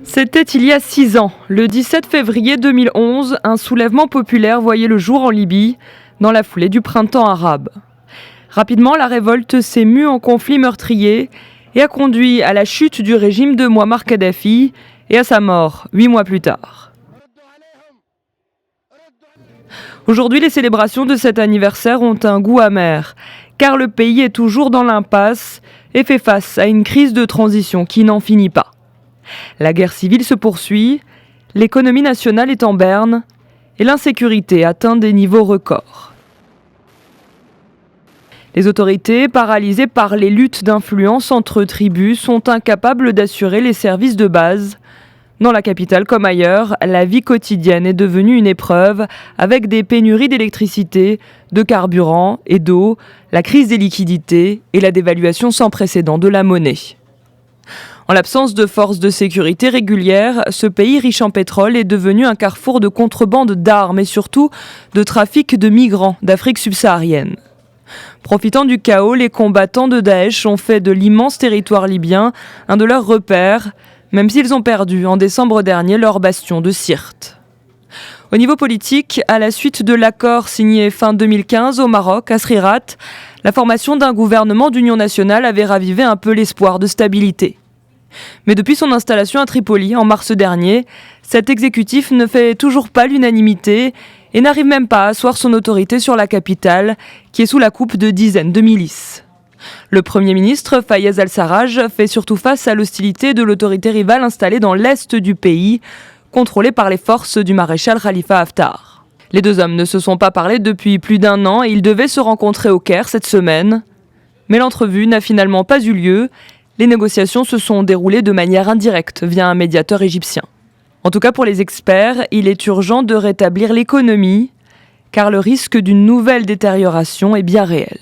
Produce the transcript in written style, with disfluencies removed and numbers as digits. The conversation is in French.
C'était il y a 6 ans, le 17 février 2011, un soulèvement populaire voyait le jour en Libye, dans la foulée du printemps arabe. Rapidement, la révolte s'est mue en conflit meurtrier et a conduit à la chute du régime de Mouammar Kadhafi et à sa mort 8 mois plus tard. Aujourd'hui, les célébrations de cet anniversaire ont un goût amer, car le pays est toujours dans l'impasse et fait face à une crise de transition qui n'en finit pas. La guerre civile se poursuit, l'économie nationale est en berne et l'insécurité atteint des niveaux records. Les autorités, paralysées par les luttes d'influence entre tribus, sont incapables d'assurer les services de base. Dans la capitale comme ailleurs, la vie quotidienne est devenue une épreuve avec des pénuries d'électricité, de carburant et d'eau, la crise des liquidités et la dévaluation sans précédent de la monnaie. En l'absence de forces de sécurité régulières, ce pays riche en pétrole est devenu un carrefour de contrebande d'armes et surtout de trafic de migrants d'Afrique subsaharienne. Profitant du chaos, les combattants de Daesh ont fait de l'immense territoire libyen un de leurs repères, même s'ils ont perdu en décembre dernier leur bastion de Sirte. Au niveau politique, à la suite de l'accord signé fin 2015 au Maroc, à Srirat, la formation d'un gouvernement d'union nationale avait ravivé un peu l'espoir de stabilité. Mais depuis son installation à Tripoli en mars dernier, cet exécutif ne fait toujours pas l'unanimité et n'arrive même pas à asseoir son autorité sur la capitale, qui est sous la coupe de dizaines de milices. Le Premier ministre, Fayez al-Sarraj, fait surtout face à l'hostilité de l'autorité rivale installée dans l'est du pays, contrôlée par les forces du maréchal Khalifa Haftar. Les deux hommes ne se sont pas parlé depuis plus d'1 an et ils devaient se rencontrer au Caire cette semaine. Mais l'entrevue n'a finalement pas eu lieu. Les négociations se sont déroulées de manière indirecte via un médiateur égyptien. En tout cas pour les experts, il est urgent de rétablir l'économie, car le risque d'une nouvelle détérioration est bien réel.